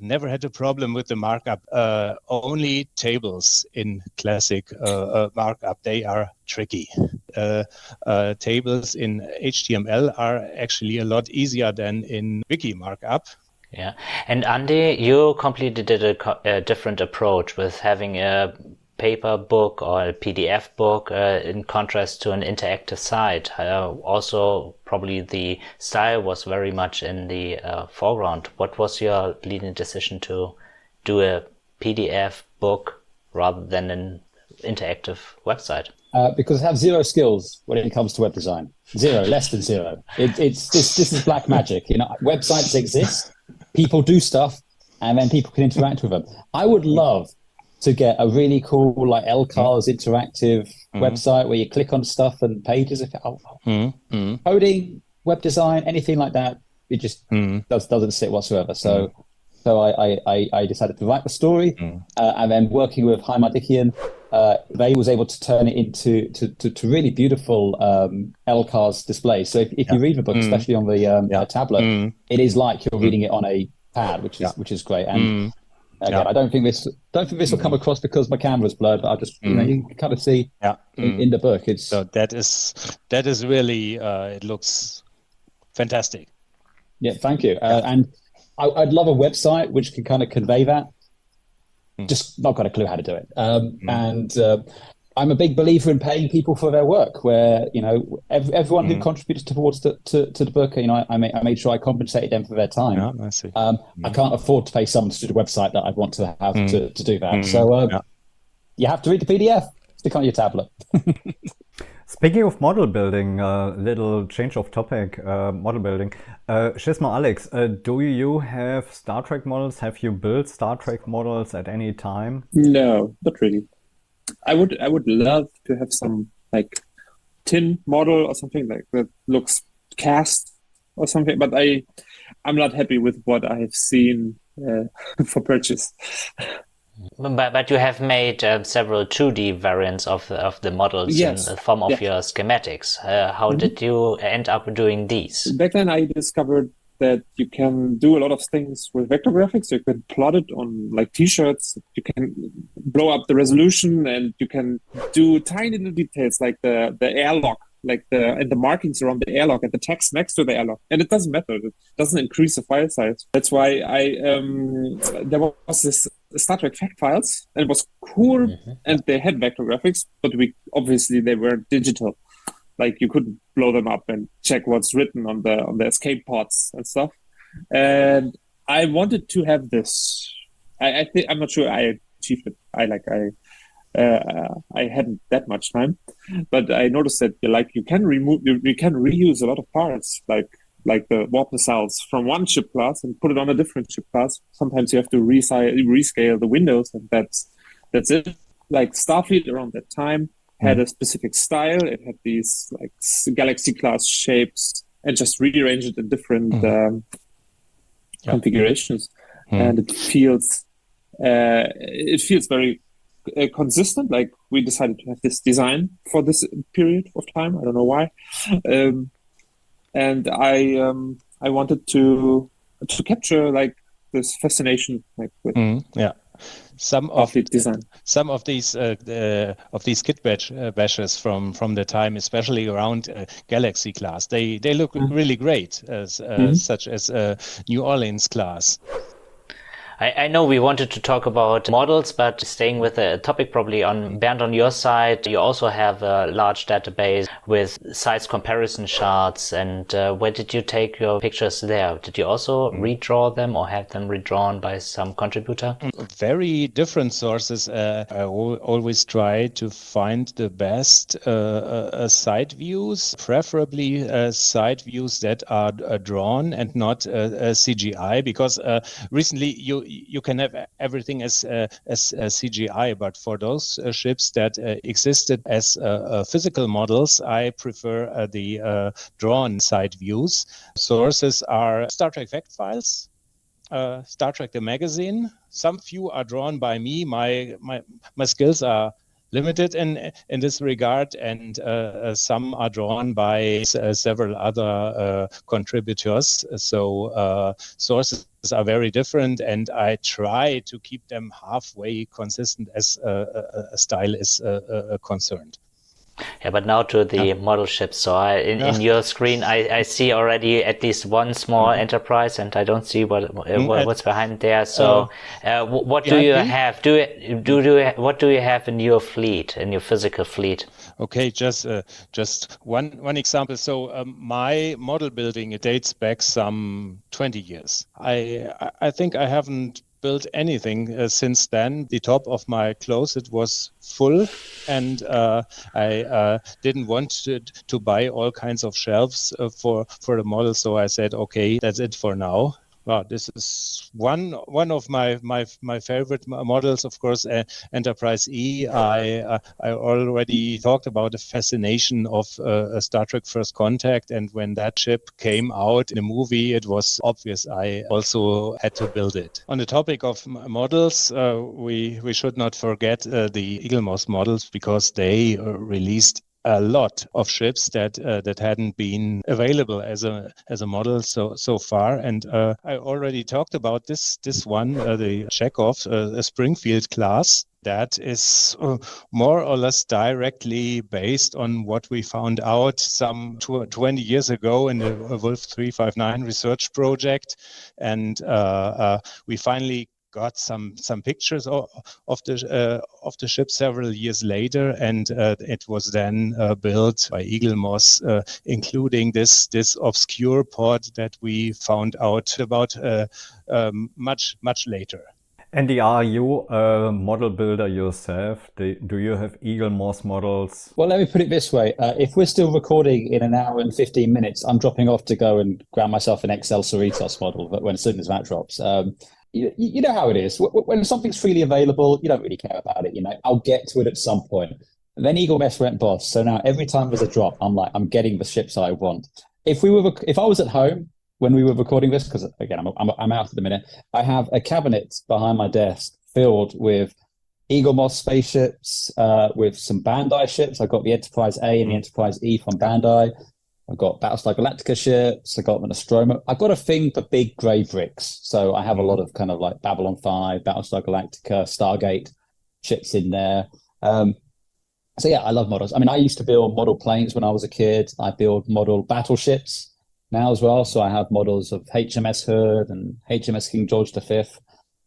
never had a problem with the markup. Only tables in classic markup, they are tricky. Tables in HTML are actually a lot easier than in wiki markup. Yeah, and Andy, you completely did a different approach with having a paper book or a PDF book in contrast to an interactive site. Also, probably the style was very much in the foreground. What was your leading decision to do a PDF book rather than an interactive website? Because I have zero skills when it comes to web design. Zero, less than zero. This is black magic. Websites exist, people do stuff, and then people can interact with them. I would love to get a really cool, like LCARS interactive website where you click on stuff and pages. Coding, web design, anything like that, it just doesn't sit whatsoever. So I decided to write the story, and then working with Heimardikian, they was able to turn it into to really beautiful LCARS displays. So if you read the book, especially on the tablet, it is like you're reading it on a pad, which is great. And again, I don't think this will come across because my camera's blurred, but I just you can kind of see in the book. It's so that is really it looks fantastic. Yeah, thank you. And I'd love a website which can kind of convey that. Just not got a clue how to do it. And I'm a big believer in paying people for their work, where everyone who contributes towards to the book, I made sure I compensated them for their time. Yeah, I see. I can't afford to pay someone to do the website that I'd want to have to do that. So you have to read the PDF. Stick on your tablet. Speaking of model building, little change of topic, model building. Shizmo, Alex, do you have Star Trek models? Have you built Star Trek models at any time? No, not really. I would love to have some like tin model or something like that looks cast or something, but I'm not happy with what I have seen for purchase. But you have made several 2D variants of the models in the form of your schematics. How did you end up doing these? Back then I discovered that you can do a lot of things with vector graphics. You can plot it on like t-shirts. You can blow up the resolution, and you can do tiny little details like the airlock, and the markings around the airlock and the text next to the airlock. And it doesn't matter. It doesn't increase the file size. That's why there was this Star Trek fact files, and it was cool, and they had vector graphics, but they weren't digital. Like you couldn't blow them up and check what's written on the escape pods and stuff. And I wanted to have this. I think I'm not sure I achieved it. I hadn't that much time, but I noticed that you can reuse a lot of parts, like the warp missiles from one ship class and put it on a different ship class. Sometimes you have to rescale the windows, and that's it. Like Starfleet around that time had a specific style. It had these like galaxy class shapes and just rearrange it in different configurations, and it feels very consistent. Like we decided to have this design for this period of time. I don't know why, and I wanted to capture like this fascination, like with some of the design. Some of these kit bashes from the time, especially around Galaxy class, they look really great, as such as New Orleans class. I know we wanted to talk about models, but staying with the topic probably on Bernd, on your side, you also have a large database with size comparison charts. And where did you take your pictures there? Did you also redraw them or have them redrawn by some contributor? Very different sources. I always try to find the best side views, preferably side views that are drawn and not CGI, because recently you can have everything as CGI, but for those ships that existed as physical models, I prefer the drawn side views. Sources are Star Trek fact files, Star Trek the magazine. Some few are drawn by me. My skills are limited in this regard, and some are drawn by several other contributors. So sources are very different, and I try to keep them halfway consistent as a style is concerned. Yeah, but now to the model ships. So in your screen, I see already at least one small Enterprise, and I don't see what's behind there. So what do you have? What do you have in your fleet, in your physical fleet? Okay, just one example. So my model building, it dates back some 20 years. I think I haven't built anything since then. The top of my closet was full, and I didn't want to buy all kinds of shelves for the model, so I said, okay, that's it for now. Well, this is one of my favorite models, of course, Enterprise E. I already talked about the fascination of Star Trek First Contact, and when that ship came out in a movie, it was obvious I also had to build it. On the topic of models, we should not forget the Eaglemoss models, because they released a lot of ships that hadn't been available as a model so far, and I already talked about this one, the Chekhov, a Springfield class. That is more or less directly based on what we found out some 20 years ago in the Wolf 359 research project, and we finally got some pictures of the ship several years later, and it was then built by Eaglemoss, including this obscure pod that we found out about much later. Andy, are you a model builder yourself? Do you have Eaglemoss models? Well, let me put it this way. If we're still recording in an hour and 15 minutes, I'm dropping off to go and grab myself an Excel Cerritos model as soon as that drops. You know how it is. When something's freely available, you don't really care about it. I'll get to it at some point. And then Eaglemoss went boss. So now every time there's a drop, I'm getting the ships I want. If I was at home when we were recording this, because again, I'm out at the minute, I have a cabinet behind my desk filled with Eaglemoss spaceships, with some Bandai ships. I got the Enterprise A and the Enterprise E from Bandai. I've got Battlestar Galactica ships. I got the Nostromo. I've got a thing for big grey bricks. So I have a lot of kind of like Babylon 5, Battlestar Galactica, Stargate ships in there. So yeah, I love models. I mean, I used to build model planes when I was a kid. I build model battleships now as well. So I have models of HMS Hood and HMS King George V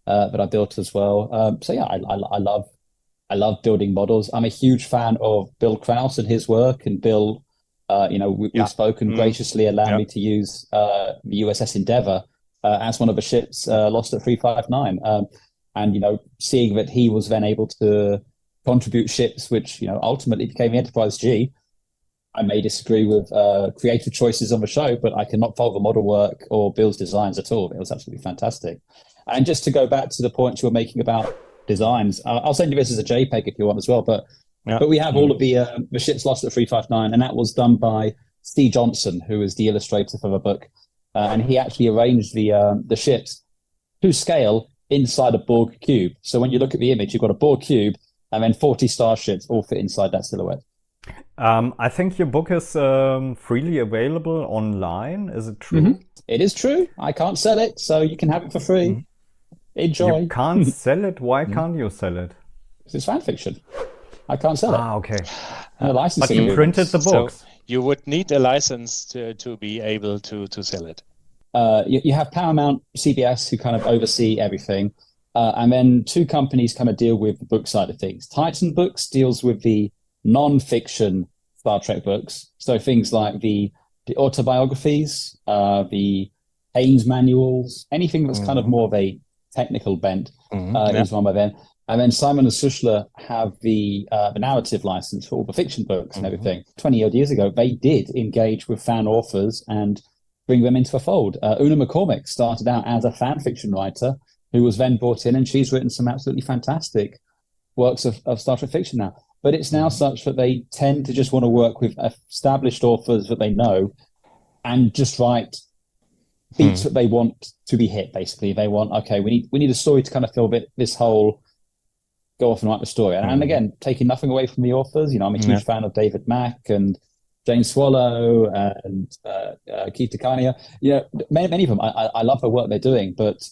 that I built as well. So yeah, I love building models. I'm a huge fan of Bill Krause and his work, and Bill, we've spoken, graciously allowed me to use the USS Endeavour as one of the ships lost at 359. And, seeing that he was then able to contribute ships, which, ultimately became the Enterprise G. I may disagree with creative choices on the show, but I cannot fault the model work or Bill's designs at all. It was absolutely fantastic. And just to go back to the point you were making about designs, I'll send you this as a JPEG if you want as well, but we have all of the ships lost at 359, and that was done by Steve Johnson, who was the illustrator for the book, and he actually arranged the ships to scale inside a Borg cube. So when you look at the image, you've got a Borg cube and then 40 starships all fit inside that silhouette. I think your book is freely available online. Is it true? Mm-hmm. It is true. I can't sell it, so you can have it for free. Mm-hmm. Enjoy. You can't sell it? Why can't you sell it? It's fan fiction. I can't sell it. Okay. But you printed the books. So you would need a license to be able to sell it. You have Paramount, CBS, who kind of oversee everything. And then two companies kind of deal with the book side of things. Titan Books deals with the non-fiction Star Trek books. So things like the autobiographies, the Haynes manuals, anything that's kind of more of a technical bent is run by them. And then Simon and Schuster have the narrative license for all the fiction books and everything. 20 odd years ago, they did engage with fan authors and bring them into the fold. Una McCormick started out as a fan fiction writer who was then brought in, and she's written some absolutely fantastic works of Star Trek fiction now. But it's now such that they tend to just want to work with established authors that they know and just write beats that they want to be hit, basically. They want, okay, we need a story to kind of fill this whole go off and write the story. And again, taking nothing away from the authors, you know, I'm a huge fan of David Mack and Jane Swallow and Keith DeCania. You know, many of them, I love the work they're doing, but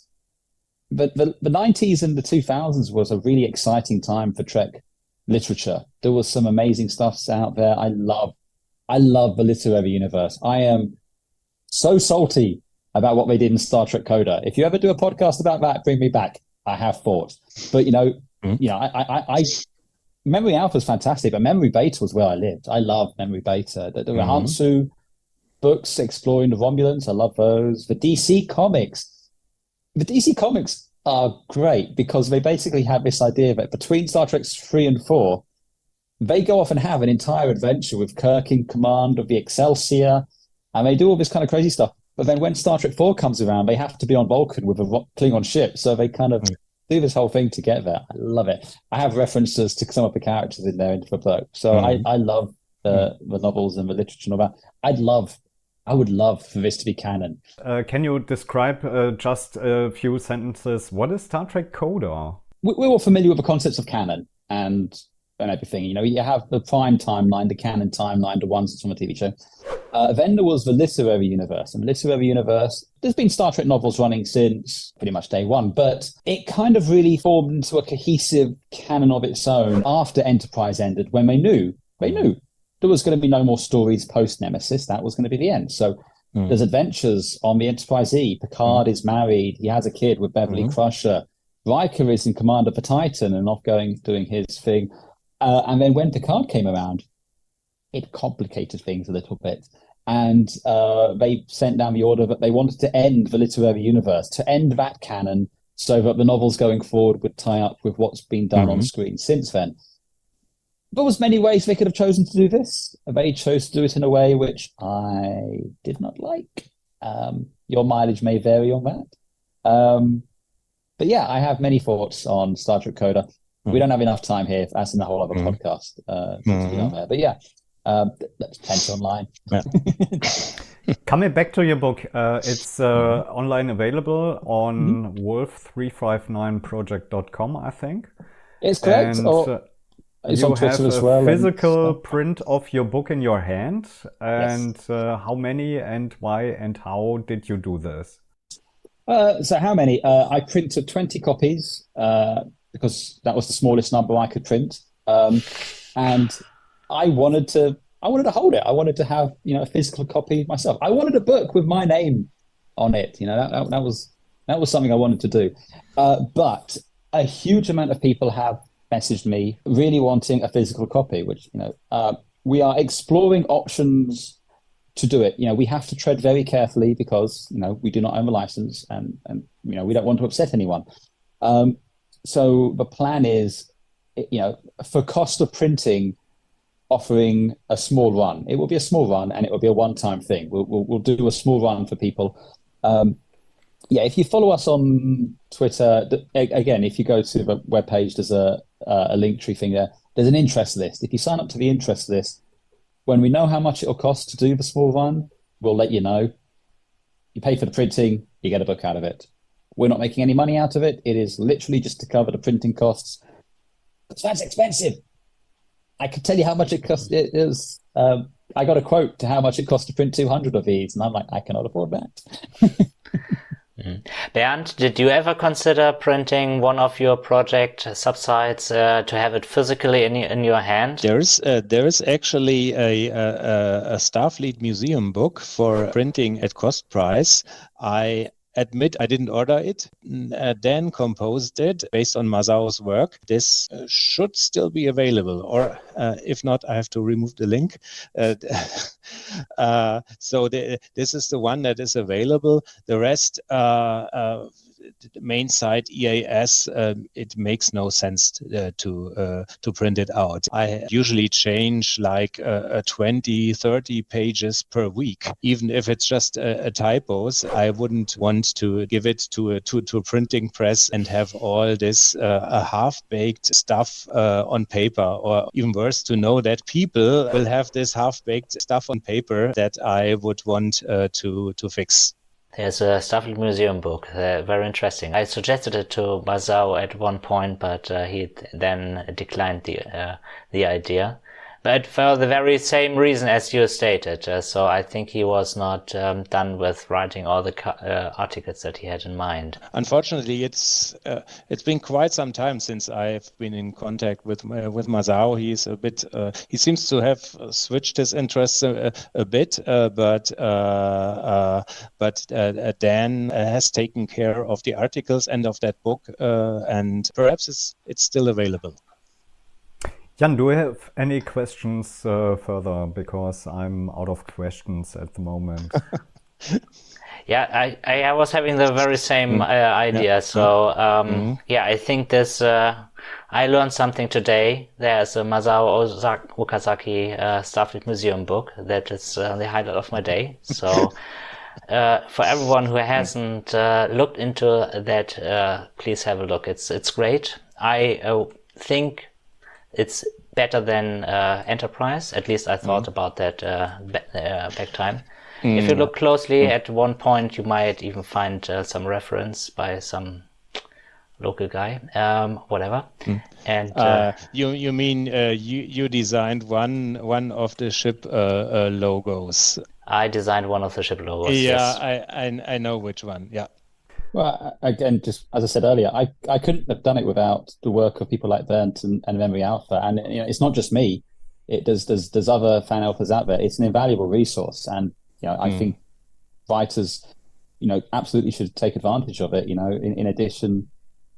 the 90s and the 2000s was a really exciting time for Trek literature. There was some amazing stuff out there. I love the literary universe. I am so salty about what they did in Star Trek Coda. If you ever do a podcast about that, bring me back. I have thoughts. But I Memory Alpha is fantastic, but Memory Beta was where I lived. I love Memory Beta. The Hantsu books exploring the Romulans, I love those. The DC Comics are great because they basically have this idea that between Star Trek 3 and 4, they go off and have an entire adventure with Kirk in command of the Excelsior, and they do all this kind of crazy stuff. But then when Star Trek 4 comes around, they have to be on Vulcan with a Klingon ship, so they kind of do this whole thing to get there. I love it. I have references to some of the characters in there into the book. So I love the novels and the literature and all that. I would love for this to be canon. Can you describe just a few sentences? What is Star Trek Coda? We're all familiar with the concepts of canon and everything. You know, you have the prime timeline, the canon timeline, the ones that's on the TV show. Then there was the literary universe. And the literary universe, there's been Star Trek novels running since pretty much day one, but it kind of really formed into a cohesive canon of its own after Enterprise ended, when they knew there was going to be no more stories post-Nemesis. That was going to be the end. So there's adventures on the Enterprise E. Picard is married. He has a kid with Beverly Crusher. Riker is in command of the Titan and off doing his thing. And then when Picard came around, it complicated things a little bit. And they sent down the order that they wanted to end the literary universe, to end that canon, so that the novels going forward would tie up with what's been done on screen since then. There was many ways they could have chosen to do this. They chose to do it in a way which I did not like. Your mileage may vary on that. But yeah, I have many thoughts on Star Trek Coda. We don't have enough time here, as in the whole other podcast. But yeah, that's plenty online. Coming back to your book, it's online available on wolf359project.com, I think. It's correct. And, it's you on Twitter have as a well. physical print of your book in your hand. And Yes. How many and why and how did you do this? So how many? I printed 20 copies because that was the smallest number I could print. And I wanted to hold it. I wanted to have, a physical copy myself. I wanted a book with my name on it. That was something I wanted to do. But a huge amount of people have messaged me really wanting a physical copy, which, we are exploring options to do it. We have to tread very carefully because, we do not own the license and we don't want to upset anyone. So the plan is, for cost of printing, offering a small run. It will be a small run and it will be a one-time thing. We'll do a small run for people. If you follow us on Twitter, again, if you go to the webpage, there's a link tree thing there. There's an interest list. If you sign up to the interest list, when we know how much it'll cost to do the small run, we'll let you know. You pay for the printing, you get a book out of it. We're not making any money out of it. It is literally just to cover the printing costs. That's expensive. I can tell you how much it costs. It is. I got a quote to how much it costs to print 200 of these, and I'm like, I cannot afford that. Bernd, did you ever consider printing one of your project subsites to have it physically in your hand? There is actually a Starfleet museum book for printing at cost price. I admit I didn't order it. Dan composed it based on Masao's work. This should still be available, or if not, I have to remove the link. So this is the one that is available. The rest, the main site EAS, it makes no sense to print it out. I usually change like 20, 30 pages per week, even if it's just typos. I wouldn't want to give it to a printing press and have all this half-baked stuff on paper, or even worse, to know that people will have this half-baked stuff on paper that I would want to fix. There's a Starfleet Museum book, very interesting. I suggested it to Masao at one point, but he then declined the idea. But for the very same reason as you stated, so I think he was not done with writing all the articles that he had in mind. Unfortunately, it's been quite some time since I've been in contact with Masao. He's a bit he seems to have switched his interests a bit, but Dan has taken care of the articles and of that book, and perhaps it's still available. Jan, do you have any questions further? Because I'm out of questions at the moment. Yeah, I was having the very same idea. Yeah. So, yeah, I think this, I learned something today. There's a Masao Okazaki Starfleet Museum book that is the highlight of my day. So, for everyone who hasn't looked into that, please have a look. It's great. I think it's better than Enterprise. At least I thought about that back time. If you look closely, at one point you might even find some reference by some local guy, whatever. And you mean you designed one of the ship logos? I designed one of the ship logos. Yeah, yes. I know which one. Yeah. Well, again, just as I said earlier, I couldn't have done it without the work of people like Bernd and Memory Alpha. And it's not just me. There's other fan alphas out there. It's an invaluable resource, and I think writers, absolutely should take advantage of it. In addition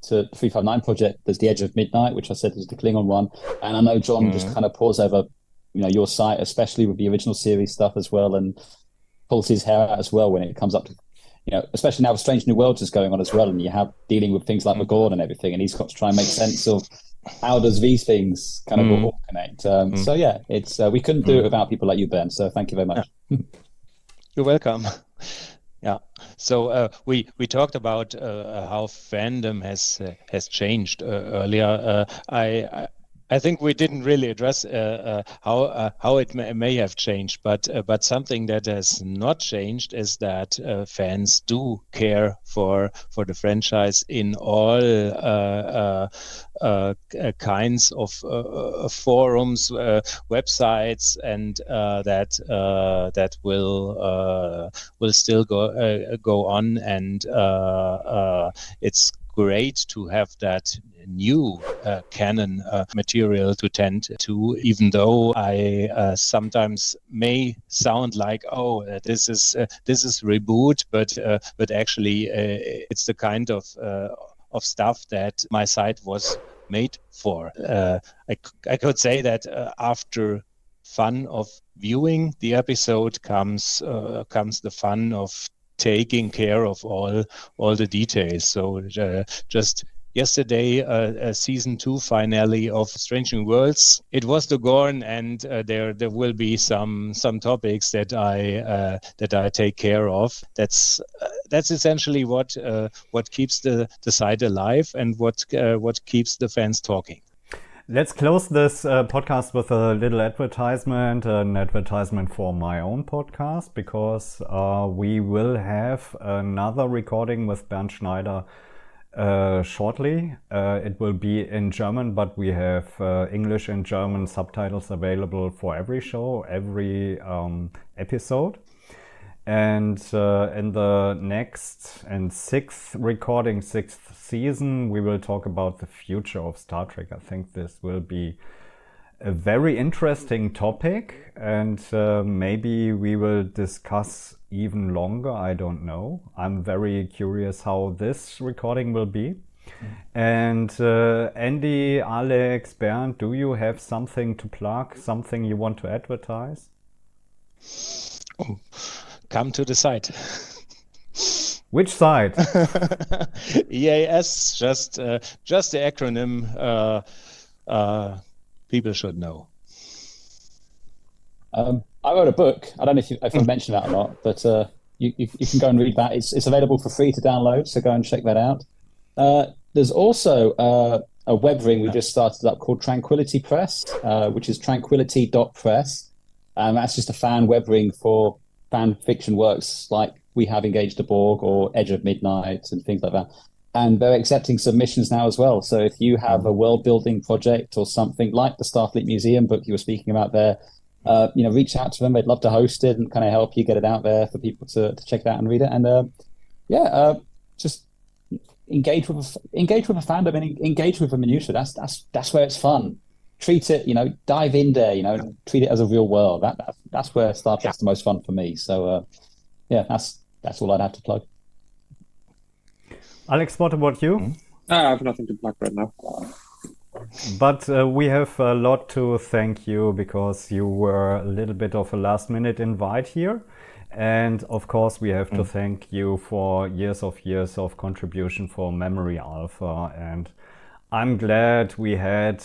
to the 359 project, there's the Edge of Midnight, which I said is the Klingon one, and I know John just kind of pours over, your site, especially with the original series stuff as well, and pulls his hair out as well when it comes up to. Especially now with Strange New Worlds is going on as well, and you have dealing with things like McGorn and everything, and he's got to try and make sense of how does these things kind of all connect. So yeah, it's we couldn't do it without people like you, Ben. So thank you very much. You're welcome. Yeah. So we talked about how fandom has changed earlier. I think we didn't really address how it may have changed, but something that has not changed is that fans do care for the franchise in all kinds of forums, websites, and that will still go on, and it's great to have that new canon material to tend to, even though I sometimes may sound like, this is reboot, but actually it's the kind of stuff that my site was made for. I could say that after fun of viewing the episode comes the fun of taking care of all the details. So just yesterday, season 2 finale of Strange New Worlds. It was the Gorn, and there will be some topics that I take care of. That's essentially what keeps the site alive, and what keeps the fans talking. Let's close this podcast with a little advertisement, an advertisement for my own podcast, because we will have another recording with Bernd Schneider shortly. It will be in German, but we have English and German subtitles available for every show, every episode. And in the next and sixth season, we will talk about the future of Star Trek. I think this will be a very interesting topic, and maybe we will discuss even longer. I don't know. I'm very curious how this recording will be. And Andy, Alex, Bernd, do you have something to plug, something you want to advertise? Oh. Come to the site. Which site? EAS, just the acronym. People should know. I wrote a book. I don't know if I mentioned that or not, but you can go and read that. It's available for free to download, so go and check that out. There's also a web ring we just started up called Tranquility Press, which is tranquility.press. That's just a fan web ring for fan fiction works like We Have Engaged a Borg or Edge of Midnight and things like that. And they're accepting submissions now as well. So if you have a world building project or something like the Starfleet Museum book you were speaking about there, reach out to them. They'd love to host it and kind of help you get it out there for people to check it out and read it. And just engage with a fandom and engage with the minutiae. That's where it's fun. Treat it, dive in there, treat it as a real world. That's where Star Trek's the most fun for me. So, that's all I'd have to plug. Alex, what about you? I have nothing to plug right now. But we have a lot to thank you, because you were a little bit of a last-minute invite here. And of course, we have to thank you for years of contribution for Memory Alpha. And I'm glad we had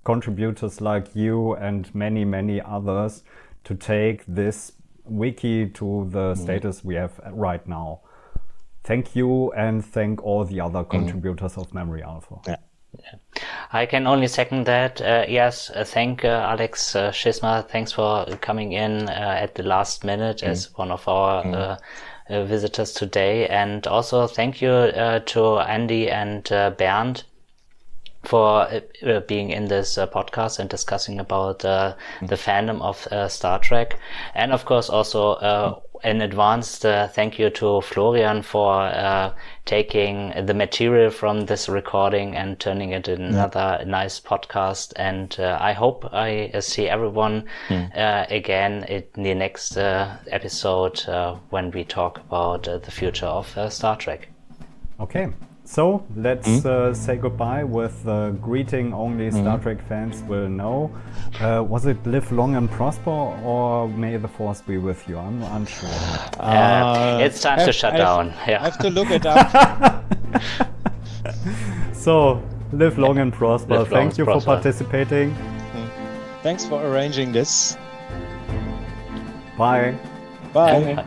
contributors like you and many, many others to take this wiki to the status we have right now. Thank you, and thank all the other contributors of Memory Alpha. Yeah. I can only second that. Yes, thank Alex Schisma. Thanks for coming in at the last minute as one of our visitors today. And also thank you to Andy and Bernd for being in this podcast and discussing about the fandom of Star Trek. And of course also in advance, thank you to Florian for taking the material from this recording and turning it into another nice podcast. And I hope I see everyone again in the next episode when we talk about the future of Star Trek. Okay. So let's say goodbye with a greeting only Star Trek fans will know. Was it live long and prosper, or may the force be with you? I'm unsure. It's time to shut down. Yeah. I have to look it up. So live long and prosper. Thank you for participating. Thanks for arranging this. Bye. Bye. Bye.